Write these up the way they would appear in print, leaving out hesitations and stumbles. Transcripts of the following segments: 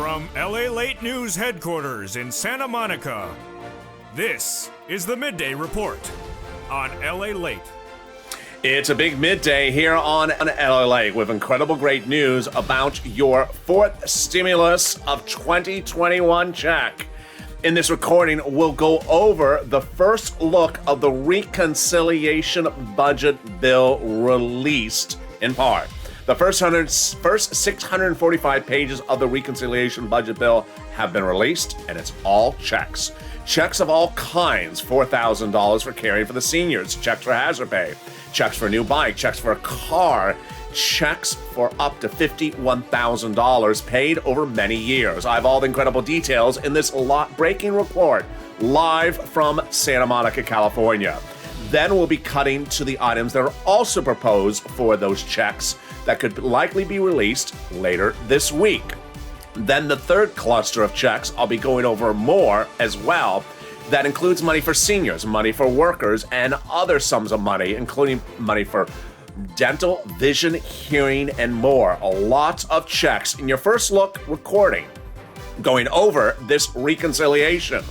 From Lalate News headquarters in Santa Monica, this is the Midday Report on Lalate. It's a big midday here on Lalate with incredible great news about your fourth stimulus of 2021 check. In this recording, we'll go over the first look of the reconciliation budget bill released in part. The first 645 pages of the reconciliation budget bill have been released, and it's all checks. Checks of all kinds, $4,000 for caring for the seniors, checks for hazard pay, checks for a new bike, checks for a car, checks for up to $51,000 paid over many years. I have all the incredible details in this breaking report, live from Santa Monica, California. Then we'll be cutting to the items that are also proposed for those checks that could likely be released later this week. Then the third cluster of checks, I'll be going over more as well. That includes money for seniors, money for workers, and other sums of money, including money for dental, vision, hearing, and more. A lot of checks in your first look recording, going over this reconciliation.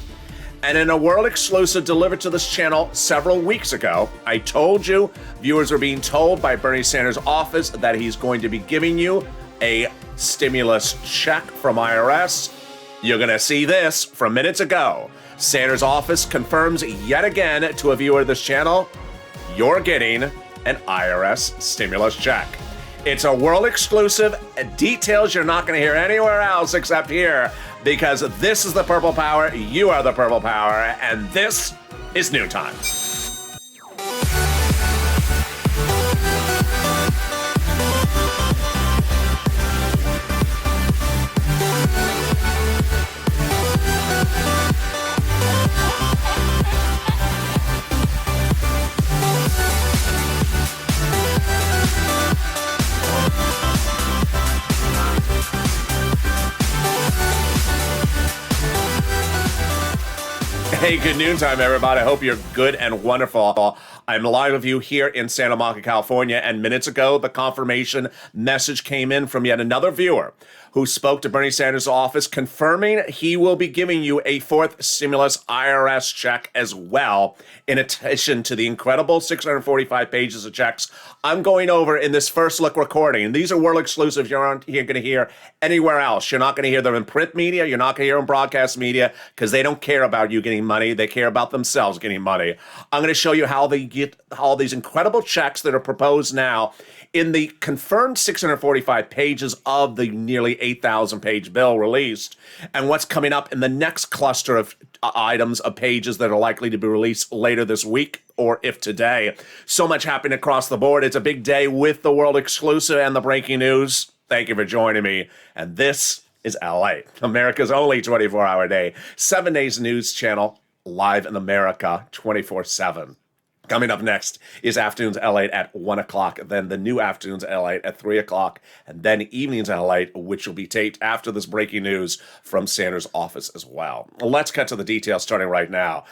And in a world exclusive delivered to this channel several weeks ago, I told you viewers are being told by Bernie Sanders' office that he's going to be giving you a stimulus check from IRS. You're going to see this from minutes ago. Sanders' office confirms yet again to a viewer of this channel, you're getting an IRS stimulus check. It's a world exclusive, details you're not going to hear anywhere else except here, because this is the Purple Power, you are the Purple Power, and this is Noon Time. Hey, good noontime, everybody. I hope you're good and wonderful. I'm live with you here in Santa Monica, California, and minutes ago, the confirmation message came in from yet another viewer who spoke to Bernie Sanders' office confirming he will be giving you a fourth stimulus IRS check as well, in addition to the incredible 645 pages of checks I'm going over in this first look recording. These are world exclusives you're not going to hear anywhere else. You're not going to hear them in print media. You're not going to hear them in broadcast media because they don't care about you getting money. They care about themselves getting money. I'm going to show you how they get all these incredible checks that are proposed now in the confirmed 645 pages of the nearly 8,000 page bill released, and what's coming up in the next cluster of items of pages that are likely to be released later this week, or if today. So much happening across the board. It's a big day with the world exclusive and the breaking news. Thank you for joining me. And this is LA, America's only 24-hour day, 7 days news channel, live in America, 24/7. Coming up next is Afternoons LA at 1 o'clock, then the new Afternoons LA at 3 o'clock, and then Evenings LA, which will be taped after this breaking news from Sanders' office as well. Let's cut to the details starting right now.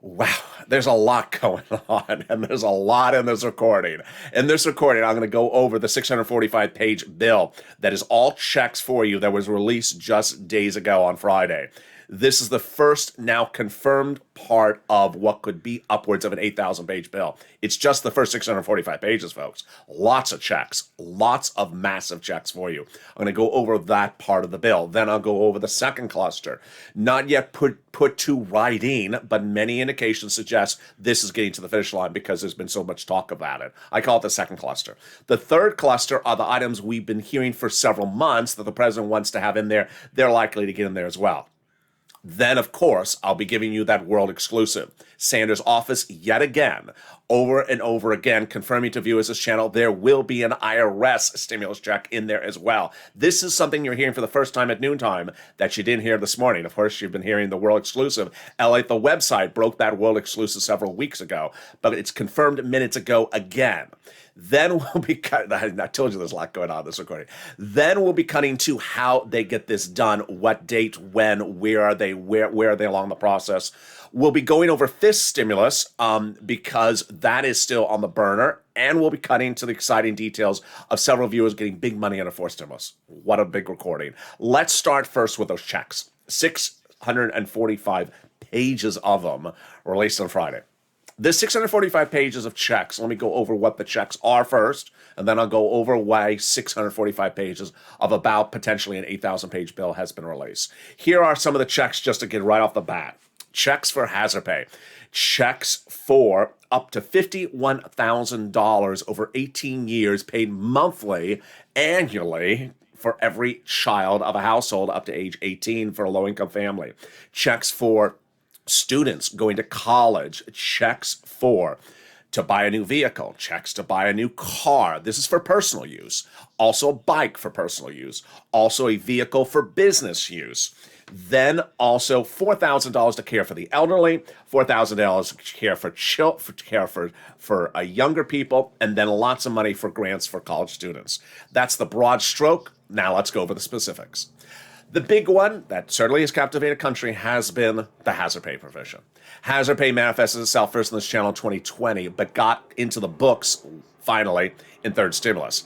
Wow, there's a lot going on, and there's a lot in this recording. In this recording, I'm going to go over the 645-page bill that is all checks for you that was released just days ago on Friday. This is the first now confirmed part of what could be upwards of an 8,000-page bill. It's just the first 645 pages, folks. Lots of checks, lots of massive checks for you. I'm going to go over that part of the bill. Then I'll go over the second cluster. Not yet put to writing, but many indications suggest this is getting to the finish line because there's been so much talk about it. I call it the second cluster. The third cluster are the items we've been hearing for several months that the president wants to have in there. They're likely to get in there as well. Then, of course, I'll be giving you that world exclusive. Sanders' office, yet again, over and over again, confirming to viewers this channel, there will be an IRS stimulus check in there as well. This is something you're hearing for the first time at noontime that you didn't hear this morning. Of course, you've been hearing the world exclusive. LA, the website, broke that world exclusive several weeks ago, but it's confirmed minutes ago again. Then we'll be cutting, I told you there's a lot going on in this recording. Then we'll be cutting to how they get this done, what date, when, where are they, where are they along the process. We'll be going over fifth stimulus because that is still on the burner, and we'll be cutting to the exciting details of several viewers getting big money on a fourth stimulus. What a big recording. Let's start first with those checks. 645 pages of them released on Friday. This 645 pages of checks, let me go over what the checks are first, and then I'll go over why 645 pages of about potentially an 8,000 page bill has been released. Here are some of the checks just to get right off the bat. Checks for hazard pay. Checks for up to $51,000 over 18 years paid monthly, annually, for every child of a household up to age 18 for a low-income family. Checks for students going to college, checks to buy a new vehicle, checks to buy a new car. This is for personal use. Also a bike for personal use. Also a vehicle for business use. Then also $4,000 to care for the elderly, $4,000 to care for younger people, and then lots of money for grants for college students. That's the broad stroke. Now let's go over the specifics. The big one that certainly has captivated country has been the hazard pay provision. Hazard pay manifested itself first in this channel in 2020, but got into the books finally in third stimulus.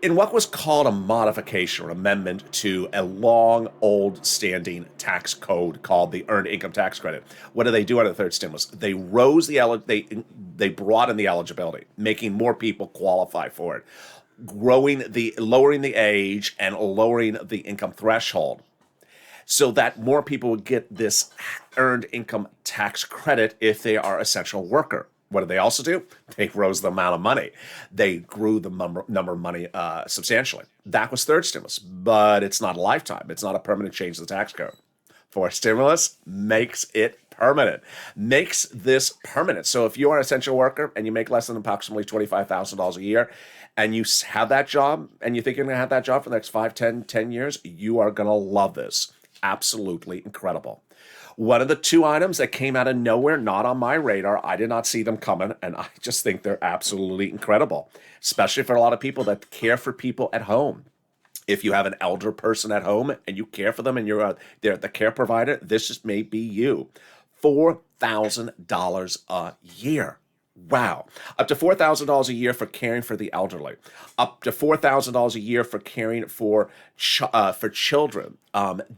In what was called a modification or amendment to a long, old-standing tax code called the Earned Income Tax Credit. What do they do under the third stimulus? They they broaden the eligibility, making more people qualify for it, lowering the age and lowering the income threshold, so that more people would get this earned income tax credit if they are essential worker. What did they also do? They rose the amount of money. They grew the number of money substantially. That was third stimulus, but it's not a lifetime. It's not a permanent change to the tax code. Fourth stimulus makes it permanent. Makes this permanent. So if you are an essential worker and you make less than approximately $25,000 a year, and you have that job, and you think you're going to have that job for the next 5, 10 years, you are going to love this. Absolutely incredible. One of the two items that came out of nowhere, not on my radar, I did not see them coming, and I just think they're absolutely incredible, especially for a lot of people that care for people at home. If you have an elder person at home and you care for them and you're the care provider, this just may be you. $4,000 a year. Wow. Up to $4,000 a year for caring for the elderly. Up to $4,000 a year for caring for children.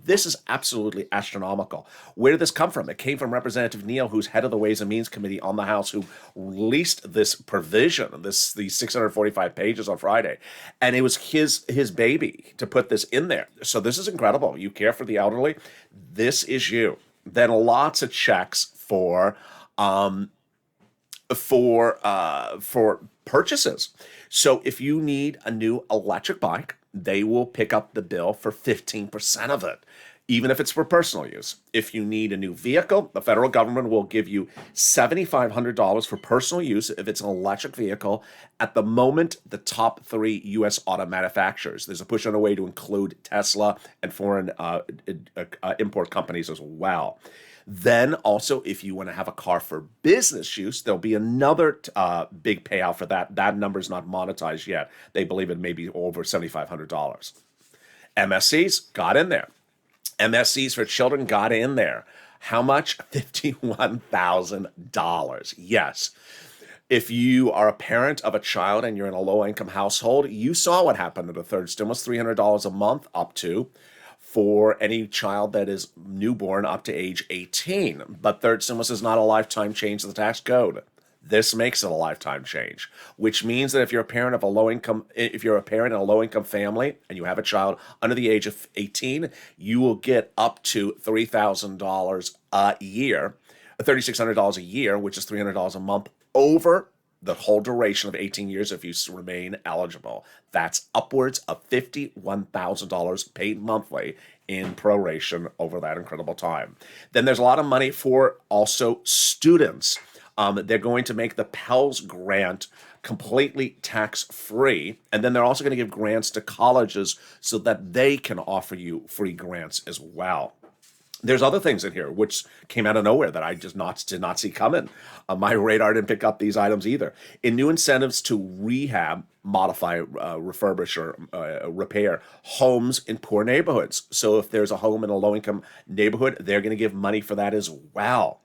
This is absolutely astronomical. Where did this come from? It came from Representative Neal, who's head of the Ways and Means Committee on the House, who released this provision, these 645 pages on Friday. And it was his baby to put this in there. So this is incredible. You care for the elderly. This is you. Then lots of checks for purchases. So if you need a new electric bike, they will pick up the bill for 15% of it, even if it's for personal use. If you need a new vehicle, the federal government will give you $7,500 for personal use if it's an electric vehicle. At the moment, the top 3 U.S. auto manufacturers. There's a push on the way to include Tesla and foreign import companies as well. Then also, if you want to have a car for business use, there'll be another big payout for that. That number's not monetized yet. They believe it may be over $7,500. MSCs got in there. MSCs for children got in there. How much? $51,000. Yes. If you are a parent of a child and you're in a low-income household, you saw what happened to the third stimulus, $300 a month up to, for any child that is newborn up to age 18. But third stimulus is not a lifetime change to the tax code. This makes it a lifetime change, which means that if you're a parent in a low-income family and you have a child under the age of 18, you will get up to $3,000 a year, $3,600 a year, which is $300 a month over the whole duration of 18 years if you remain eligible. That's upwards of $51,000 paid monthly in proration over that incredible time. Then there's a lot of money for also students. They're going to make the Pell's grant completely tax-free, and then they're also going to give grants to colleges so that they can offer you free grants as well. There's other things in here which came out of nowhere that I just did not see coming. My radar didn't pick up these items either. In new incentives to rehab, modify, refurbish, or repair homes in poor neighborhoods. So if there's a home in a low-income neighborhood, they're going to give money for that as well.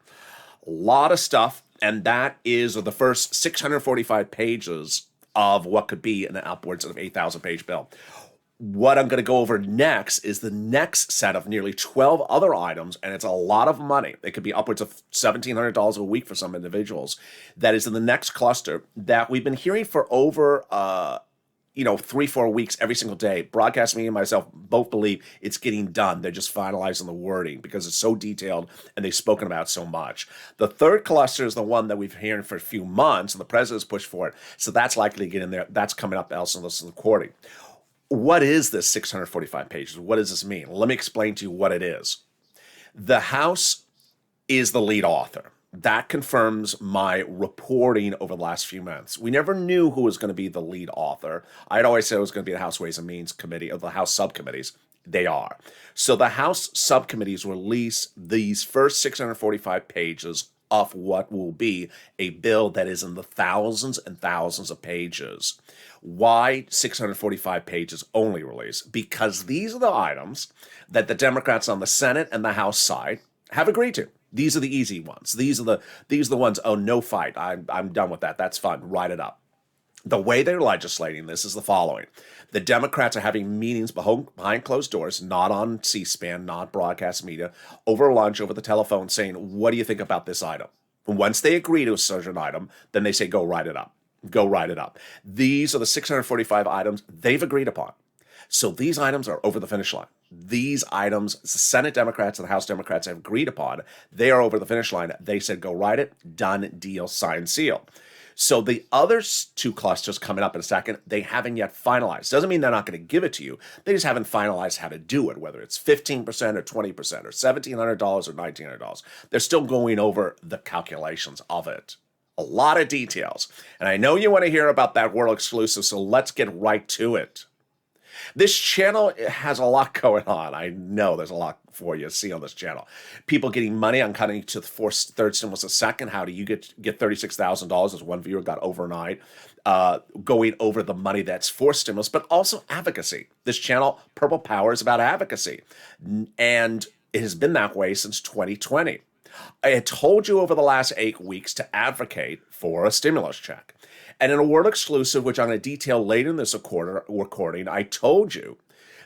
A lot of stuff. and that is the first 645 pages of what could be an upwards of 8,000 page bill. What I'm going to go over next is the next set of nearly 12 other items, and it's a lot of money. It could be upwards of $1,700 a week for some individuals. That is in the next cluster that we've been hearing for over 3-4 weeks every single day. Broadcast me and myself both believe it's getting done. They're just finalizing the wording because it's so detailed and they've spoken about so much. The third cluster is the one that we've been hearing for a few months, and the president's pushed for it. So that's likely to get in there. That's coming up else in this recording. What is this 645 pages? What does this mean? Let me explain to you what it is. The House is the lead author. That confirms my reporting over the last few months. We never knew who was going to be the lead author. I'd always said it was going to be the House Ways and Means Committee, or the House subcommittees. They are. So the House subcommittees release these first 645 pages of what will be a bill that is in the thousands and thousands of pages. Why 645 pages only release? Because these are the items that the Democrats on the Senate and the House side have agreed to. These are the easy ones. These are the ones, oh, no fight. I'm done with that. That's fun. Write it up. The way they're legislating this is the following. The Democrats are having meetings behind closed doors, not on C-SPAN, not broadcast media, over lunch, over the telephone, saying, what do you think about this item? Once they agree to a certain item, then they say, go write it up. Go write it up. These are the 645 items they've agreed upon. So these items are over the finish line. These items, the Senate Democrats and the House Democrats have agreed upon. They are over the finish line. They said, go write it, done, deal, sign, seal. So the other two clusters coming up in a second, they haven't yet finalized. Doesn't mean they're not going to give it to you. They just haven't finalized how to do it, whether it's 15% or 20% or $1,700 or $1,900. They're still going over the calculations of it. A lot of details. And I know you want to hear about that world exclusive, so let's get right to it. This channel has a lot going on. I know there's a lot for you to see on this channel. People getting money on cutting to the third stimulus a second. How do you get $36,000, as one viewer got overnight, going over the money that's for stimulus, but also advocacy. This channel, Purple Power, is about advocacy. And it has been that way since 2020. I had told you over the last 8 weeks to advocate for a stimulus check. And in a world exclusive, which I'm going to detail later in this recording, I told you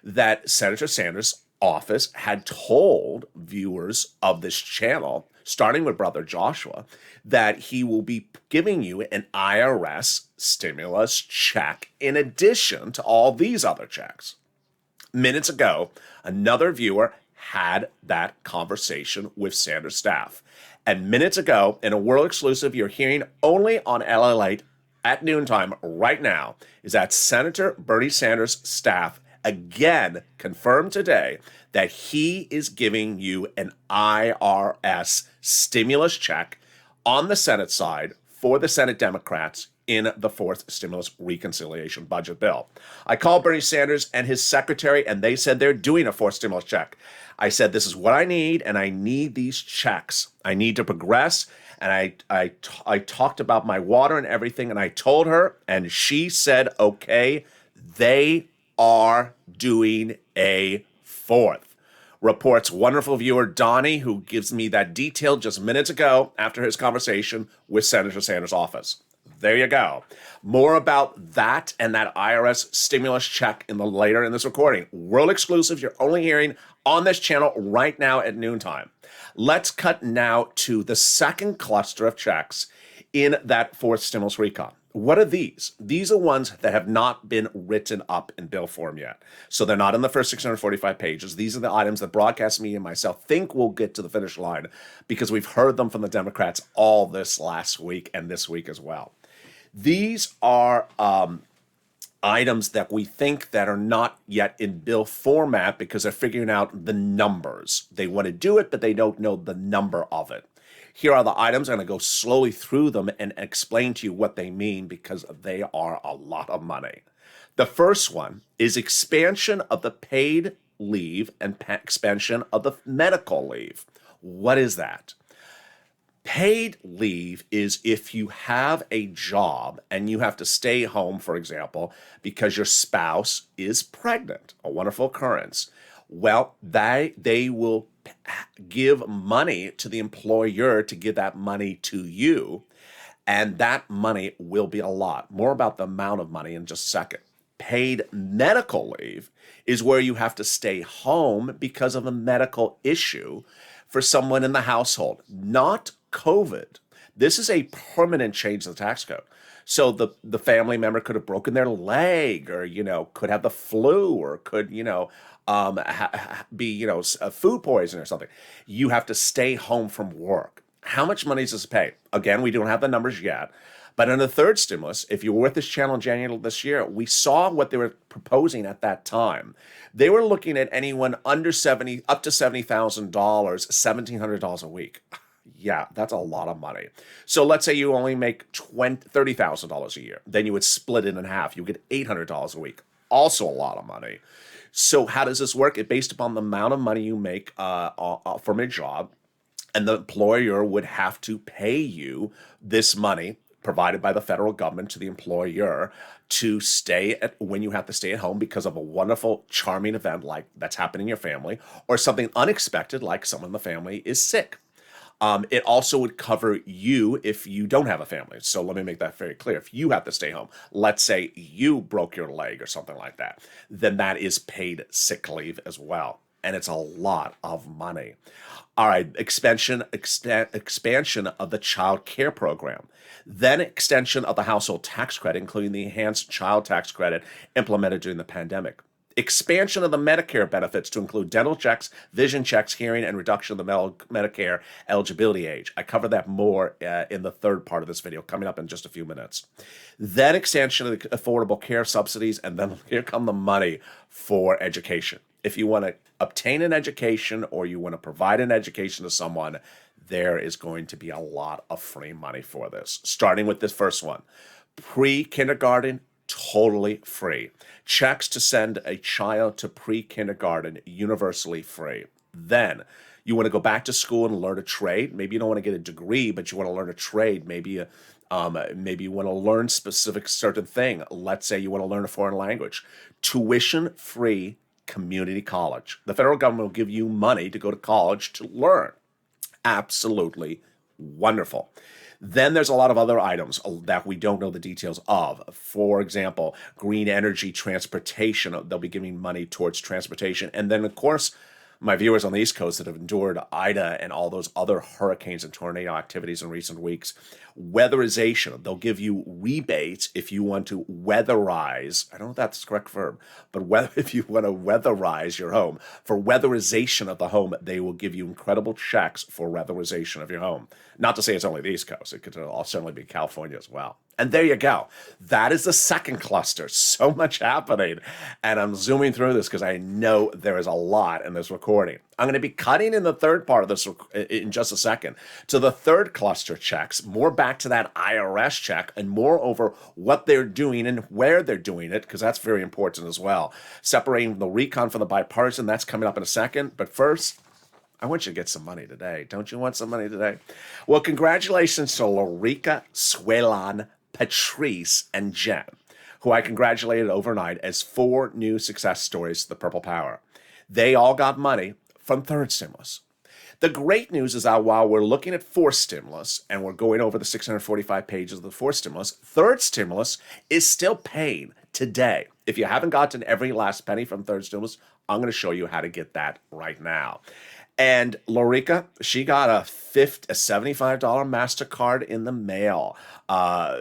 that Senator Sanders' office had told viewers of this channel, starting with Brother Joshua, that he will be giving you an IRS stimulus check in addition to all these other checks. Minutes ago, another viewer had that conversation with Sanders' staff. And minutes ago, in a world exclusive you're hearing only on Lalate at noontime right now, is that Senator Bernie Sanders' staff again confirmed today that he is giving you an IRS stimulus check on the Senate side for the Senate Democrats in the fourth stimulus reconciliation budget bill. I called Bernie Sanders and his secretary, and they said they're doing a fourth stimulus check. I said, this is what I need, and I need these checks. I need to progress. And I talked about my water and everything, and I told her, and she said, okay, they are doing a fourth. Reports wonderful viewer Donnie, who gives me that detail just minutes ago after his conversation with Senator Sanders' office. There you go. More about that and that IRS stimulus check later in this recording. World exclusive, you're only hearing on this channel right now at noontime. Let's cut now to the second cluster of checks in that fourth stimulus recon. What are these? These are ones that have not been written up in bill form yet. So they're not in the first 645 pages. These are the items that broadcast me and myself think will get to the finish line because we've heard them from the Democrats all this last week and this week as well. These are items that we think that are not yet in bill format because they're figuring out the numbers. They want to do it, but they don't know the number of it. Here are the items. I'm going to go slowly through them and explain to you what they mean because they are a lot of money. The first one is expansion of the paid leave and expansion of the medical leave. What is that? Paid leave is if you have a job and you have to stay home, for example, because your spouse is pregnant, a wonderful occurrence. Well, they will give money to the employer to give that money to you. And that money will be a lot. More about the amount of money in just a second. Paid medical leave is where you have to stay home because of a medical issue for someone in the household, not COVID. This is a permanent change to the tax code. So the family member could have broken their leg, or could have the flu, or could be food poisoning or something. You have to stay home from work. How much money is this paid? Again, we don't have the numbers yet. But in the third stimulus, if you were with this channel in January this year, we saw what they were proposing at that time. They were looking at anyone under up to $70,000, $1,700 a week. Yeah, that's a lot of money. So let's say you only make $30,000 a year. Then you would split it in half. You get $800 a week. Also a lot of money. So how does this work? It's based upon the amount of money you make from a job, and the employer would have to pay you this money provided by the federal government to the employer to stay when you have to stay at home because of a wonderful, charming event like that's happening in your family, or something unexpected like someone in the family is sick. It also would cover you if you don't have a family. So let me make that very clear. If you have to stay home, let's say you broke your leg or something like that, then that is paid sick leave as well. And it's a lot of money. All right, expansion of the child care program. Then extension of the household tax credit, including the enhanced child tax credit implemented during the pandemic. Expansion of the Medicare benefits to include dental checks, vision checks, hearing, and reduction of the Medicare eligibility age. I cover that more in the third part of this video, coming up in just a few minutes. Then extension of the affordable care subsidies, and then here come the money for education. If you want to obtain an education or you want to provide an education to someone, there is going to be a lot of free money for this. Starting with this first one. Pre-kindergarten, totally free. Checks to send a child to pre-kindergarten, universally free. Then you want to go back to school and learn a trade. Maybe you don't want to get a degree, but you want to learn a trade. Maybe you want to learn specific certain thing. Let's say you want to learn a foreign language. Tuition-free community college. The federal government will give you money to go to college to learn. Absolutely wonderful. Then there's a lot of other items that we don't know the details of. For example, green energy transportation. They'll be giving money towards transportation. And then, of course, my viewers on the East Coast that have endured Ida and all those other hurricanes and tornado activities in recent weeks, weatherization. They'll give you rebates if you want to weatherize. I don't know if that's the correct verb, but if you want to weatherize your home. For weatherization of the home, they will give you incredible checks for weatherization of your home. Not to say it's only the East Coast. It could certainly be California as well. And there you go. That is the second cluster. So much happening. And I'm zooming through this because I know there is a lot in this recording. I'm going to be cutting in the third part of this in just a second to the third cluster checks, more back to that IRS check, and more over what they're doing and where they're doing it, because that's very important as well. Separating the recon from the bipartisan, that's coming up in a second. But first, I want you to get some money today. Don't you want some money today? Well, congratulations to Lorica, Suelan, Patrice, and Jen, who I congratulated overnight as 4 new success stories to the Purple Power. They all got money from third stimulus. The great news is that while we're looking at fourth stimulus and we're going over the 645 pages of the fourth stimulus, third stimulus is still paying today. If you haven't gotten every last penny from third stimulus, I'm going to show you how to get that right now. And Lorica, she got a $75 MasterCard in the mail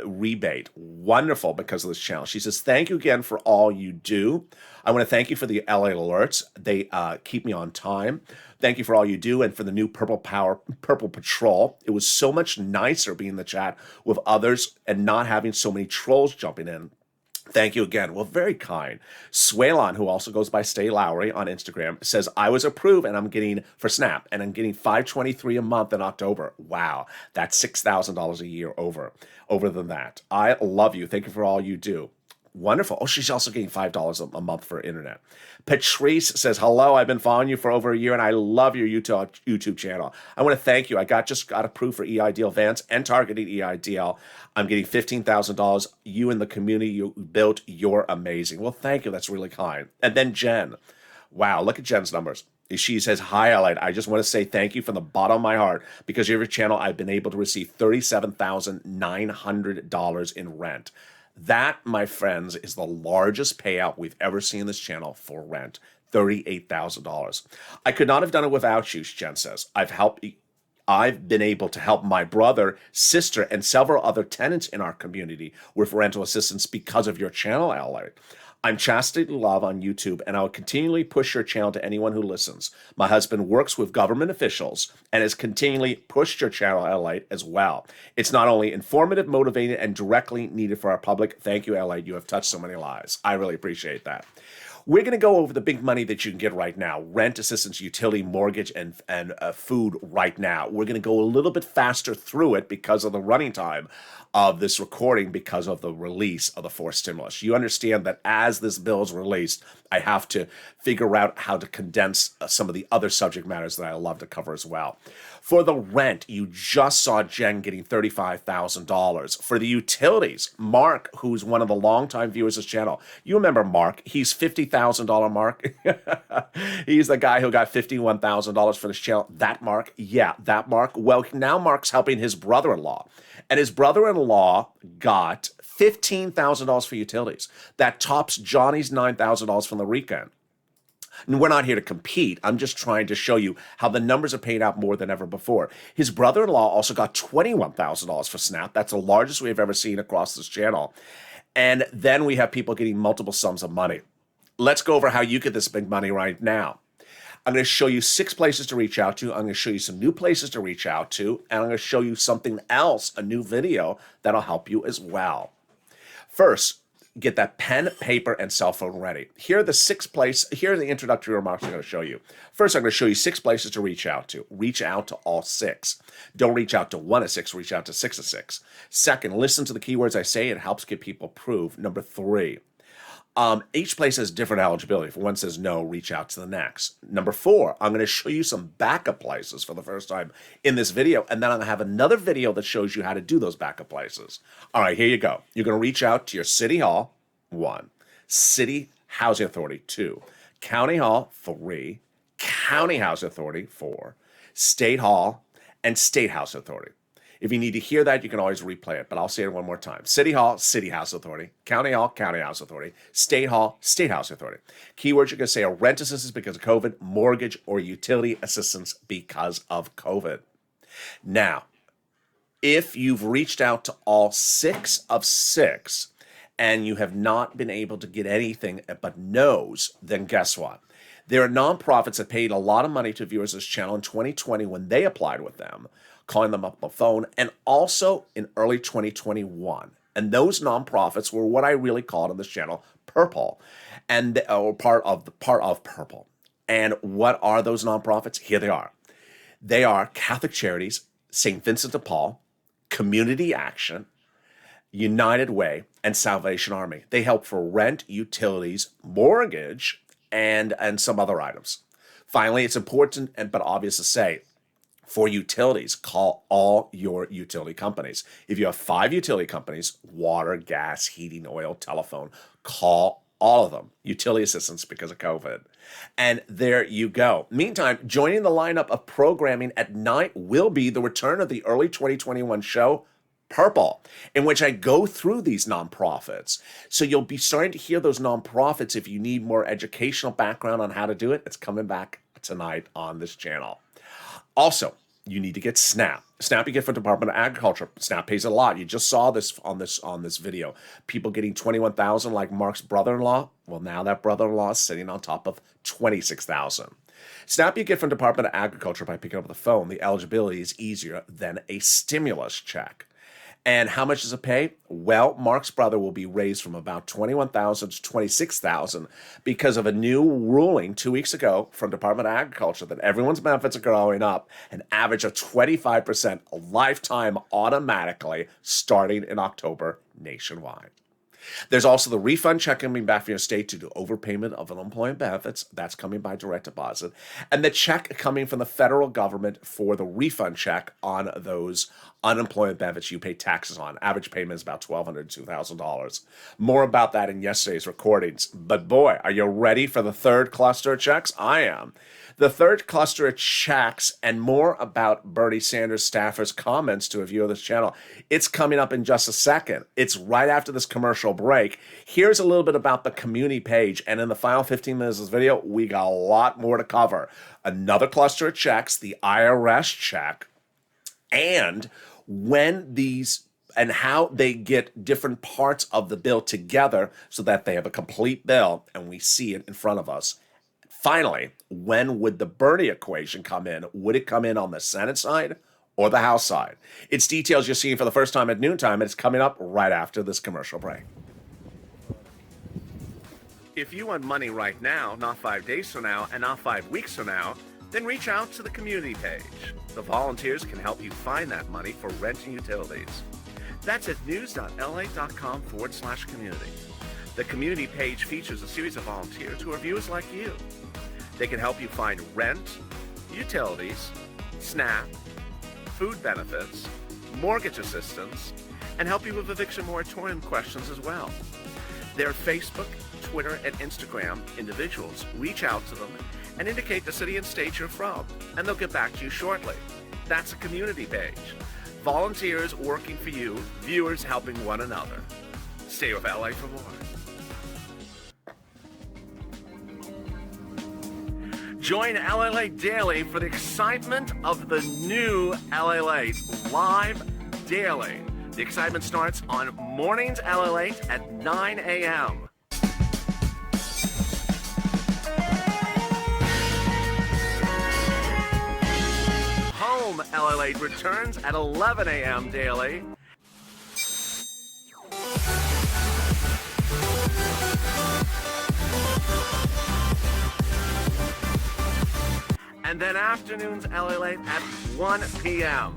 rebate. Wonderful because of this channel. She says, thank you again for all you do. I want to thank you for the LA alerts. They keep me on time. Thank you for all you do and for the new Purple Patrol. It was so much nicer being in the chat with others and not having so many trolls jumping in. Thank you again. Well, very kind. Suelan, who also goes by Stay Lowry on Instagram, says, I was approved and I'm getting for Snap and I'm getting $523 a month in October. Wow. That's $6,000 a year over than that. I love you. Thank you for all you do. Wonderful. Oh, she's also getting $5 a month for internet. Patrice says, hello, I've been following you for over a year and I love your YouTube channel. I want to thank you. I just got approved for EIDL Vance and targeted EIDL. I'm getting $15,000. You and the community you built, you're amazing. Well, thank you. That's really kind. And then Jen. Wow, look at Jen's numbers. She says, "Hi, Lalate. I just want to say thank you from the bottom of my heart. Because of your channel, I've been able to receive $37,900 in rent." That, my friends, is the largest payout we've ever seen in this channel for rent. $38,000. I could not have done it without you, Jen says. I've been able to help my brother, sister, and several other tenants in our community with rental assistance because of your channel, Lalate. I'm Chastity Love on YouTube, and I'll continually push your channel to anyone who listens. My husband works with government officials and has continually pushed your channel, Lalate, as well. It's not only informative, motivating, and directly needed for our public. Thank you, Lalate. You have touched so many lives. I really appreciate that. We're going to go over the big money that you can get right now: rent assistance, utility, mortgage, and food right now. We're going to go a little bit faster through it because of the running time of this recording, because of the release of the forced stimulus. You understand that as this bill is released, I have to figure out how to condense some of the other subject matters that I love to cover as well. For the rent, you just saw Jen getting $35,000. For the utilities, Mark, who's one of the longtime viewers of this channel, you remember Mark, he's $50,000 Mark. He's the guy who got $51,000 for this channel. That Mark, yeah, that Mark. Well, now Mark's helping his brother-in-law. And his brother-in-law got $15,000 for utilities. That tops Johnny's $9,000 from the weekend. And we're not here to compete. I'm just trying to show you how the numbers are paying out more than ever before. His brother-in-law also got $21,000 for SNAP. That's the largest we've ever seen across this channel. And then we have people getting multiple sums of money. Let's go over how you get this big money right now. I'm going to show you 6 places to reach out to. I'm going to show you some new places to reach out to. And I'm going to show you something else, a new video that'll help you as well. First, get that pen, paper, and cell phone ready. Here are the 6 places. Here are the introductory remarks I'm going to show you. First, I'm going to show you 6 places to reach out to. Reach out to all 6. Don't reach out to 1 of 6. Reach out to 6 of 6. Second, listen to the keywords I say. It helps get people approved. Number 3. Each place has different eligibility. If one says no, reach out to the next. Number 4, I'm going to show you some backup places for the first time in this video, and then I'm going to have another video that shows you how to do those backup places. All right, here you go. You're going to reach out to your city hall, 1, city housing authority, 2, county hall, 3, county housing authority, 4, state hall, and state house authority. If you need to hear that, you can always replay it, but I'll say it one more time. City Hall, City House Authority. County Hall, County House Authority. State Hall, State House Authority. Keywords you're going to say are rent assistance because of COVID, mortgage, or utility assistance because of COVID. Now, if you've reached out to all 6 of 6 and you have not been able to get anything but no's, then guess what? There are nonprofits that paid a lot of money to viewers of this channel in 2020 when they applied with them, calling them up on the phone, and also in early 2021. And those nonprofits were what I really called on this channel Purple, and or part of Purple. And what are those nonprofits? Here they are. They are Catholic Charities, St. Vincent de Paul, Community Action, United Way, and Salvation Army. They help for rent, utilities, mortgage, and some other items. Finally, it's important but obvious to say, for utilities, call all your utility companies. If you have 5 utility companies, water, gas, heating, oil, telephone, call all of them. Utility assistance because of COVID. And there you go. Meantime, joining the lineup of programming at night will be the return of the early 2021 show, Purple, in which I go through these nonprofits. So you'll be starting to hear those nonprofits. If you need more educational background on how to do it, it's coming back tonight on this channel. Also, you need to get SNAP. SNAP you get from Department of Agriculture. SNAP pays a lot. You just saw this on this video. People getting $21,000 like Mark's brother-in-law. Well, now that brother-in-law is sitting on top of $26,000. SNAP you get from Department of Agriculture by picking up the phone. The eligibility is easier than a stimulus check. And how much does it pay? Well, Mark's brother will be raised from about $21,000 to $26,000 because of a new ruling 2 weeks ago from Department of Agriculture that everyone's benefits are going up an average of 25% lifetime automatically starting in October nationwide. There's also the refund check coming back from your state due to overpayment of unemployment benefits. That's coming by direct deposit. And the check coming from the federal government for the refund check on those unemployment benefits you pay taxes on. Average payment is about $1,200 to $2,000. More about that in yesterday's recordings. But boy, are you ready for the third cluster of checks? I am. The third cluster of checks and more about Bernie Sanders staffers' comments to a viewer of this channel. It's coming up in just a second. It's right after this commercial break. Here's a little bit about the community page. And in the final 15 minutes of this video, we got a lot more to cover. Another cluster of checks, the IRS check, and when these and how they get different parts of the bill together so that they have a complete bill and we see it in front of us. Finally, when would the Bernie equation come in? Would it come in on the Senate side or the House side? It's details you're seeing for the first time at noontime, and it's coming up right after this commercial break. If you want money right now, not 5 days from now, and not 5 weeks from now, then reach out to the community page. The volunteers can help you find that money for rent and utilities. That's at news.la.com/community. The community page features a series of volunteers who are viewers like you. They can help you find rent, utilities, SNAP, food benefits, mortgage assistance, and help you with eviction moratorium questions as well. Their Facebook, Twitter, and Instagram individuals reach out to them and indicate the city and state you're from, and they'll get back to you shortly. That's a community page. Volunteers working for you, viewers helping one another. Stay with LA for more. Join Lalate Daily for the excitement of the new Lalate live daily. The excitement starts on mornings Lalate at 9 a.m. Home Lalate returns at 11 a.m. daily. And then afternoons Lalate at 1 p.m.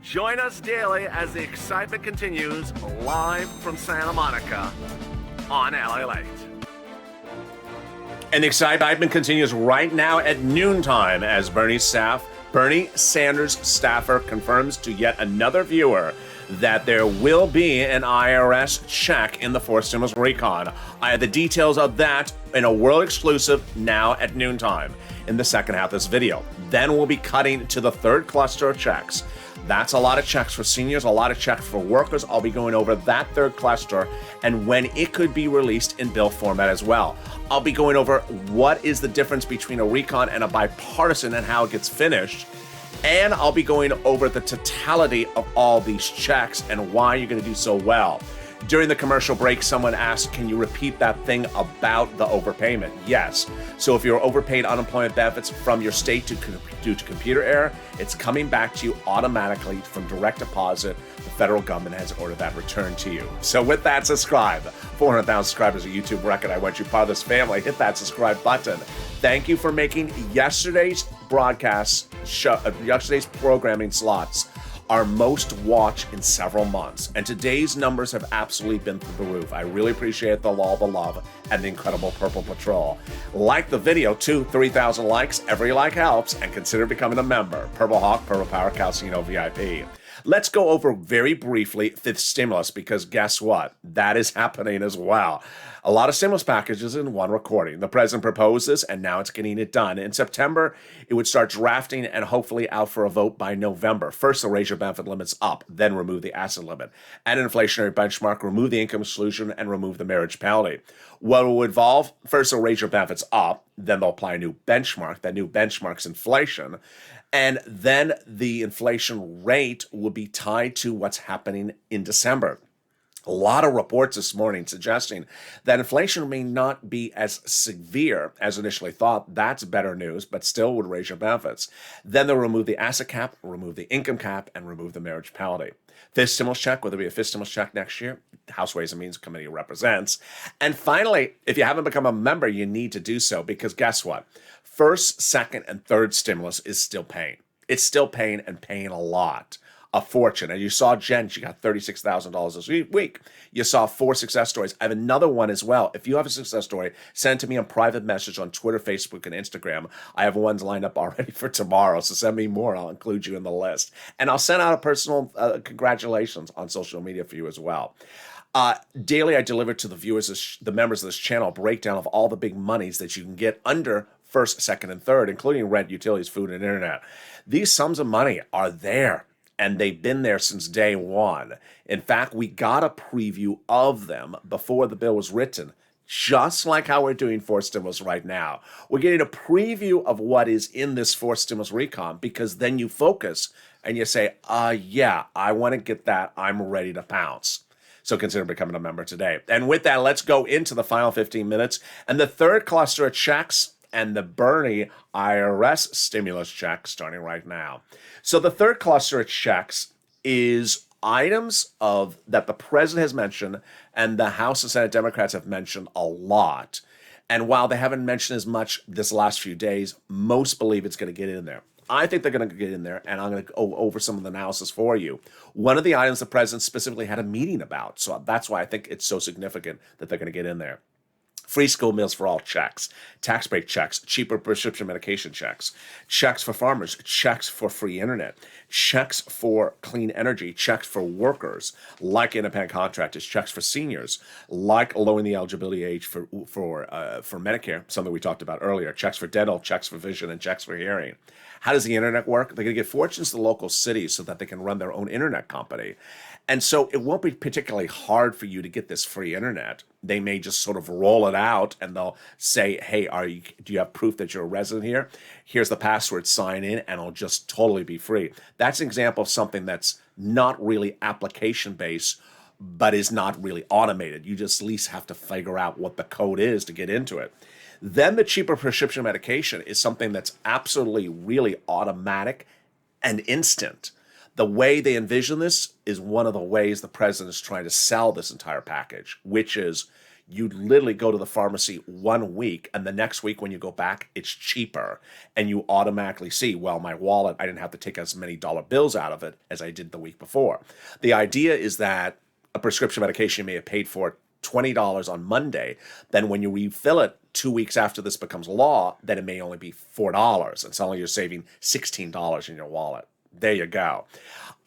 Join us daily as the excitement continues live from Santa Monica on Lalate. And the excitement continues right now at noontime as Bernie Sanders staffer confirms to yet another viewer that there will be an IRS check in the fourth stimulus recon. I have the details of that in a world exclusive now at noontime in the second half of this video. Then we'll be cutting to the third cluster of checks. That's a lot of checks for seniors, a lot of checks for workers. I'll be going over that third cluster and when it could be released in bill format as well. I'll be going over what is the difference between a recon and a bipartisan and how it gets finished. And I'll be going over the totality of all these checks and why you're going to do so well. During the commercial break, someone asked, can you repeat that thing about the overpayment? Yes. So if you're overpaid unemployment benefits from your state due to computer error, it's coming back to you automatically from direct deposit. The federal government has ordered that returned to you. So with that, subscribe. 400,000 subscribers, a YouTube record. I want you part of this family. Hit that subscribe button. Thank you for making yesterday's yesterday's programming slots our most watched in several months, and today's numbers have absolutely been through the roof. I really appreciate all the love and the incredible Purple Patrol. Like the video, 3,000 likes. Every like helps, and consider becoming a member. Purple Hawk, Purple Power, Calcino VIP. Let's go over very briefly fifth stimulus, because guess what? That is happening as well. A lot of stimulus packages in one recording. The president proposes, and now it's getting it done. In September, it would start drafting and hopefully out for a vote by November. First, they'll raise your benefit limits up, then remove the asset limit. Add an inflationary benchmark, remove the income exclusion, and remove the marriage penalty. What will involve? First, they'll raise your benefits up, then they'll apply a new benchmark. That new benchmark's inflation. And then the inflation rate will be tied to what's happening in December. A lot of reports this morning suggesting that inflation may not be as severe as initially thought. That's better news, but still would raise your benefits. Then they'll remove the asset cap, remove the income cap, and remove the marriage penalty. Fifth stimulus check, will there be a fifth stimulus check next year? House Ways and Means Committee represents. And finally, if you haven't become a member, you need to do so, because guess what? First, second, and third stimulus is still paying. It's still paying, and paying a lot. a fortune. And you saw Jen, she got $36,000 this week. You saw 4 success stories. I have another one as well. If you have a success story, send it to me on private message on Twitter, Facebook, and Instagram. I have ones lined up already for tomorrow, so send me more. I'll include you in the list. And I'll send out a personal congratulations on social media for you as well. Daily, I deliver to the viewers, the members of this channel, a breakdown of all the big monies that you can get under first, second, and third, including rent, utilities, food, and internet. These sums of money are there, and they've been there since day one. In fact, we got a preview of them before the bill was written, just like how we're doing forced stimulus right now. We're getting a preview of what is in this forced stimulus recon, because then you focus and you say, yeah, I want to get that. I'm ready to pounce. So consider becoming a member today. And with that, let's go into the final 15 minutes. And the third cluster of checks and the Bernie IRS stimulus check starting right now. So the third cluster of checks is items that the president has mentioned and the House and Senate Democrats have mentioned a lot. And while they haven't mentioned as much this last few days, most believe it's going to get in there. I think they're going to get in there, and I'm going to go over some of the analysis for you. One of the items the president specifically had a meeting about, so that's why I think it's so significant that they're going to get in there. Free school meals for all checks, tax break checks, cheaper prescription medication checks, checks for farmers, checks for free internet, checks for clean energy, checks for workers like independent contractors, checks for seniors like lowering the eligibility age for Medicare, something we talked about earlier, checks for dental, checks for vision, and checks for hearing. How does the internet work? They're going to give fortunes to the local cities so that they can run their own internet company. And so it won't be particularly hard for you to get this free internet. They may just sort of roll it out and they'll say, hey, do you have proof that you're a resident here? Here's the password, sign in, and it'll just totally be free. That's an example of something that's not really application-based, but is not really automated. You just at least have to figure out what the code is to get into it. Then the cheaper prescription medication is something that's absolutely really automatic and instant. The way they envision this is one of the ways the president is trying to sell this entire package, which is you literally go to the pharmacy 1 week, and the next week when you go back, it's cheaper. And you automatically see, well, my wallet, I didn't have to take as many dollar bills out of it as I did the week before. The idea is that a prescription medication you may have paid for $20 on Monday. Then when you refill it 2 weeks after this becomes law, then it may only be $4. And suddenly you're saving $16 in your wallet. There you go.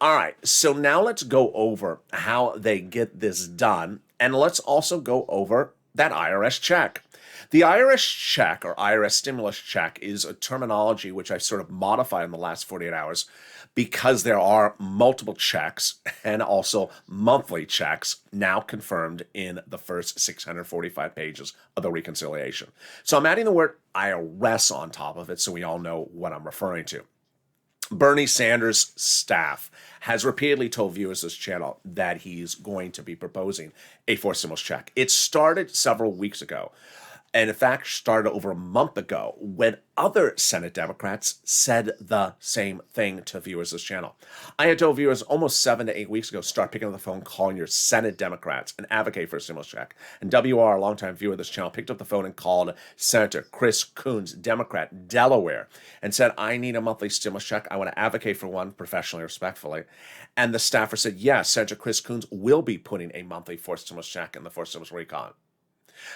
All right, so now let's go over how they get this done, and let's also go over that IRS check. The IRS check or IRS stimulus check is a terminology which I've sort of modified in the last 48 hours because there are multiple checks and also monthly checks now confirmed in the first 645 pages of the reconciliation. So I'm adding the word IRS on top of it so we all know what I'm referring to. Bernie Sanders' staff has repeatedly told viewers of this channel that he's going to be proposing a forced stimulus check. It started several weeks ago, and in fact started over a month ago when other Senate Democrats said the same thing to viewers of this channel. I had told viewers almost 7 to 8 weeks ago, start picking up the phone, calling your Senate Democrats and advocate for a stimulus check. And WR, a longtime viewer of this channel, picked up the phone and called Senator Chris Coons, Democrat, Delaware, and said, I need a monthly stimulus check. I want to advocate for one professionally, respectfully. And the staffer said, yes, Senator Chris Coons will be putting a monthly forced stimulus check in the forced stimulus recon.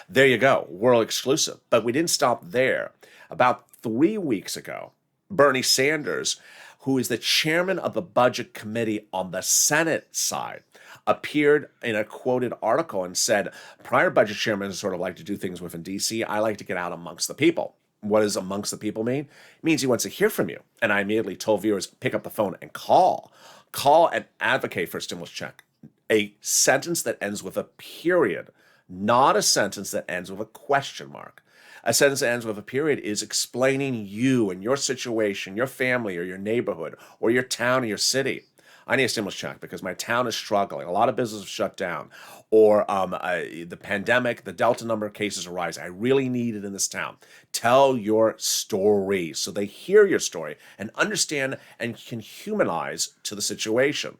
There you go, world exclusive. But we didn't stop there. About 3 weeks ago, Bernie Sanders, who is the chairman of the Budget Committee on the Senate side, appeared in a quoted article and said, prior budget chairmen sort of like to do things within D.C. I like to get out amongst the people. What does amongst the people mean? It means he wants to hear from you. And I immediately told viewers, pick up the phone and call. Call and advocate for a stimulus check. A sentence that ends with a period, not a sentence that ends with a question mark. A sentence that ends with a period is explaining you and your situation, your family or your neighborhood or your town or your city. I need a stimulus check because my town is struggling. A lot of businesses have shut down. Or the pandemic, the Delta number of cases are rising. I really need it in this town. Tell your story so they hear your story and understand and can humanize to the situation.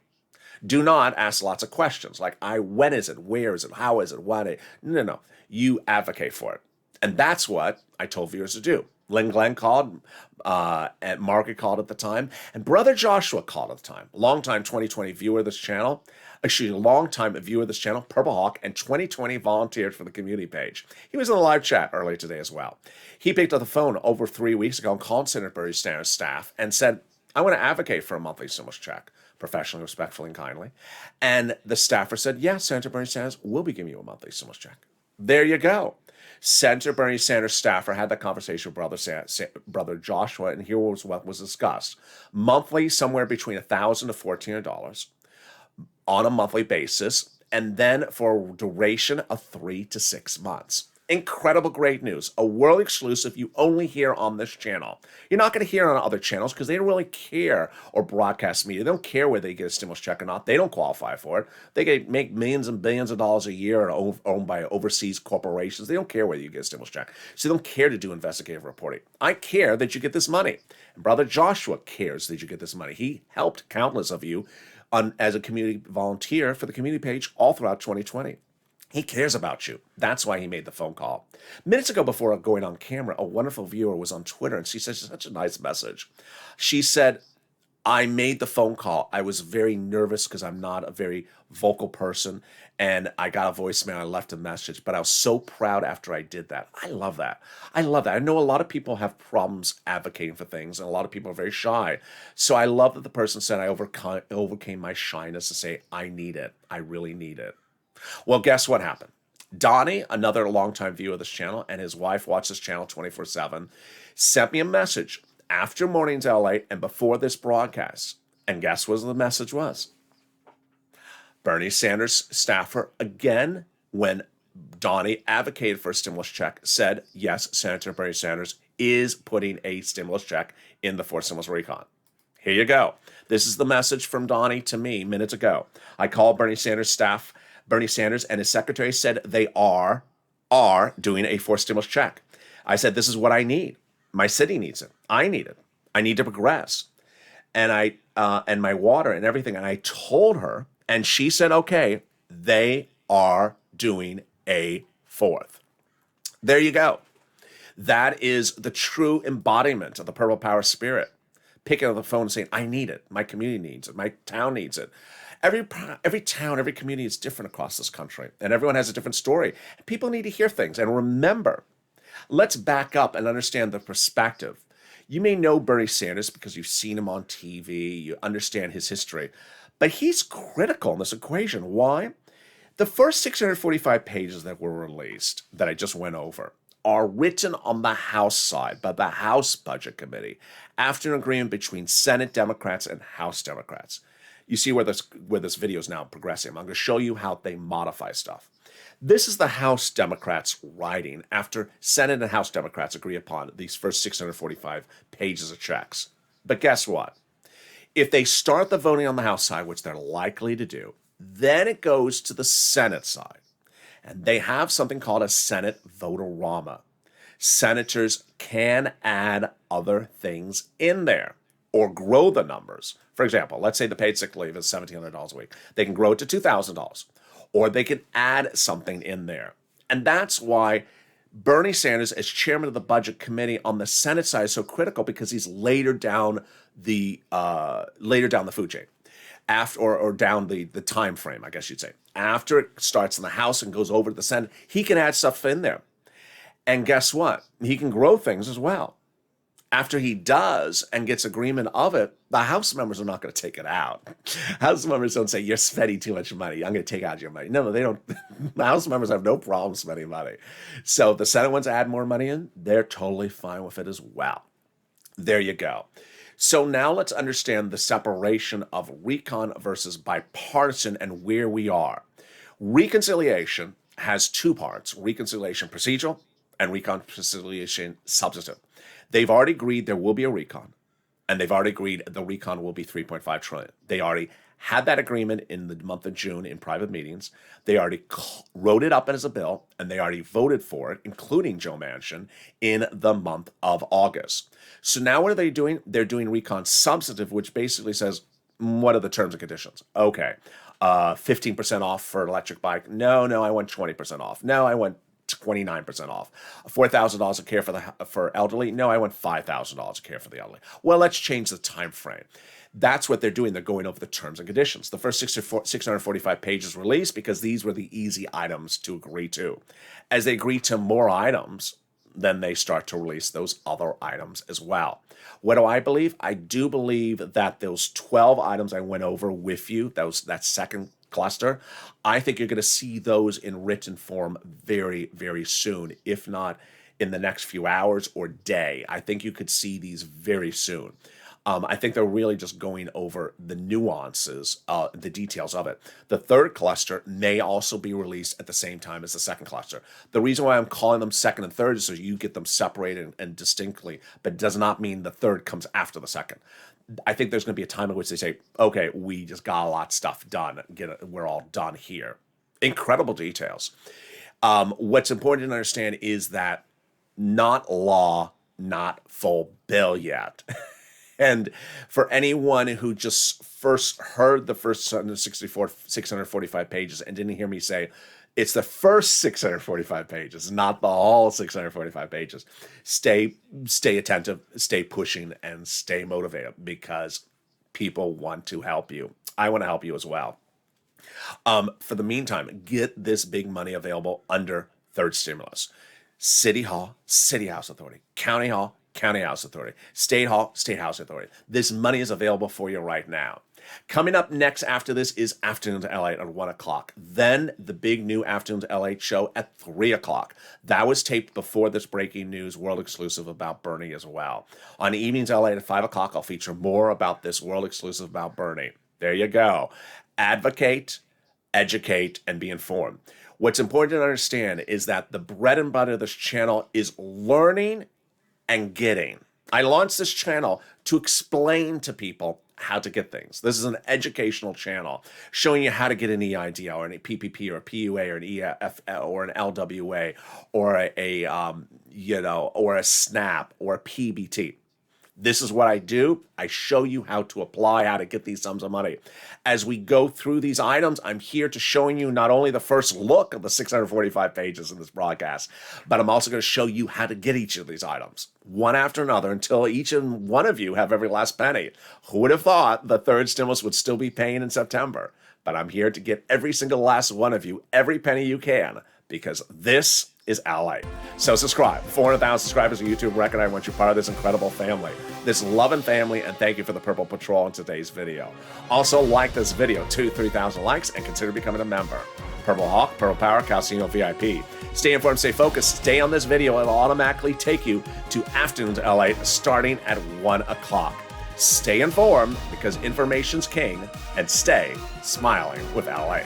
Do not ask lots of questions like, when is it? Where is it? How is it? What? No. You advocate for it. And that's what I told viewers to do. Lynn Glenn called, and Margaret called at the time, and Brother Joshua called at the time. Longtime 2020 viewer of this channel. Actually, longtime viewer of this channel, Purple Hawk, and 2020 volunteered for the community page. He was in the live chat earlier today as well. He picked up the phone over 3 weeks ago and called Senator Bernie Sanders' staff and said, I want to advocate for a monthly stimulus check, professionally, respectfully, and kindly. And the staffer said, yes, Senator Bernie Sanders will be giving you a monthly stimulus check. There you go. Senator Bernie Sanders' staffer had that conversation with Brother Joshua, and here was what was discussed. Monthly, somewhere between $1,000 to $1,400 on a monthly basis, and then for a duration of 3 to 6 months. Incredible, great news. A world exclusive you only hear on this channel. You're not going to hear it on other channels because they don't really care, or broadcast media. They don't care whether they get a stimulus check or not. They don't qualify for it. They make millions and billions of dollars a year and owned by overseas corporations. They don't care whether you get a stimulus check. So they don't care to do investigative reporting. I care that you get this money. And Brother Joshua cares that you get this money. He helped countless of you as a community volunteer for the community page all throughout 2020. He cares about you. That's why he made the phone call. Minutes ago, before going on camera, a wonderful viewer was on Twitter, and she said such a nice message. She said, I made the phone call. I was very nervous because I'm not a very vocal person, and I got a voicemail. I left a message, but I was so proud after I did that. I love that. I love that. I know a lot of people have problems advocating for things, and a lot of people are very shy. So I love that the person said, I overcame my shyness to say, I need it. I really need it. Well, guess what happened? Donnie, another longtime viewer of this channel, and his wife watch this channel 24/7, sent me a message after Mornings LA and before this broadcast. And guess what the message was? Bernie Sanders staffer, again, when Donnie advocated for a stimulus check, said, yes, Senator Bernie Sanders is putting a stimulus check in the forced stimulus recon. Here you go. This is the message from Donnie to me minutes ago. I called Bernie Sanders' staff. Bernie Sanders and his secretary said they are doing a forced stimulus check. I said, this is what I need. My city needs it. I need it. I need to progress. And and my water and everything. And I told her, and she said, okay, they are doing a fourth. There you go. That is the true embodiment of the Purple Power spirit. Picking up the phone and saying, I need it. My community needs it. My town needs it. Every town, every community is different across this country, and everyone has a different story. People need to hear things. And remember, let's back up and understand the perspective. You may know Bernie Sanders because you've seen him on TV, you understand his history, but he's critical in this equation. Why? The first 645 pages that were released, that I just went over, are written on the House side by the House Budget Committee after an agreement between Senate Democrats and House Democrats. You see where this video is now progressing. I'm going to show you how they modify stuff. This is the House Democrats writing after Senate and House Democrats agree upon these first 645 pages of checks. But guess what? If they start the voting on the House side, which they're likely to do, then it goes to the Senate side. And they have something called a Senate vote-a-rama. Senators can add other things in there or grow the numbers. For example, let's say the paid sick leave is $1,700 a week. They can grow it to $2,000, or they can add something in there. And that's why Bernie Sanders, as chairman of the Budget Committee on the Senate side, is so critical, because he's later down the food chain, or down the time frame, I guess you'd say. After it starts in the House and goes over to the Senate, he can add stuff in there. And guess what? He can grow things as well. After he does and gets agreement of it, the House members are not going to take it out. House members don't say, you're spending too much money, I'm going to take out your money. No, they don't. The House members have no problem spending money. So if the Senate wants to add more money in, they're totally fine with it as well. There you go. So now let's understand the separation of recon versus bipartisan and where we are. Reconciliation has two parts: reconciliation procedural and reconciliation substantive. They've already agreed there will be a recon, and they've already agreed the recon will be $3.5 trillion. They already had that agreement in the month of June in private meetings. They already wrote it up as a bill, and they already voted for it, including Joe Manchin, in the month of August. So now what are they doing? They're doing recon substantive, which basically says, what are the terms and conditions? Okay, 15% off for an electric bike. No, I want 20% off. No, I want 29% off. $4,000 of care for elderly? No, I want $5,000 of care for the elderly. Well, let's change the time frame. That's what they're doing. They're going over the terms and conditions. The first 645 pages released because these were the easy items to agree to. As they agree to more items, then they start to release those other items as well. What do I believe? I do believe that those 12 items I went over with you, that second cluster, I think you're going to see those in written form very, very soon, if not in the next few hours or day. I think you could see these very soon. I think they're really just going over the nuances, the details of it. The third cluster may also be released at the same time as the second cluster. The reason why I'm calling them second and third is so you get them separated and distinctly, but it does not mean the third comes after the second. I think there's going to be a time in which they say, okay, we just got a lot of stuff done. We're all done here. Incredible details. What's important to understand is that not law, not full bill yet. And for anyone who just first heard the first 645 pages and didn't hear me say, it's the first 645 pages, not the whole 645 pages. Stay attentive, stay pushing, and stay motivated because people want to help you. I want to help you as well. For the meantime, get this big money available under third stimulus. City Hall, City House Authority. County Hall, County House Authority. State Hall, State House Authority. This money is available for you right now. Coming up next after this is Afternoon to LA at 1 o'clock. Then the big new Afternoon to LA show at 3 o'clock. That was taped before this breaking news world exclusive about Bernie as well. On Evenings LA at 5 o'clock, I'll feature more about this world exclusive about Bernie. There you go. Advocate, educate, and be informed. What's important to understand is that the bread and butter of this channel is learning and getting. I launched this channel to explain to people how to get things. This is an educational channel showing you how to get an EID or an PPP or a PUA or an EF or an LWA or a SNAP or a PBT. This is what I do. I show you how to apply, how to get these sums of money. As we go through these items, I'm here to showing you not only the first look of the 645 pages in this broadcast, but I'm also going to show you how to get each of these items, one after another, until each and one of you have every last penny. Who would have thought the third stimulus would still be paying in September? But I'm here to get every single last one of you every penny you can, because this is LA. So subscribe. 400,000 subscribers on YouTube record. I want you part of this incredible family, this loving family, and thank you for the Purple Patrol in today's video. Also like this video, 3,000 likes, and consider becoming a member. Purple Hawk, Purple Power, Calcino VIP. Stay informed, stay focused, stay on this video. It'll automatically take you to Afternoon to LA starting at 1 o'clock. Stay informed because information's king, and stay smiling with LA.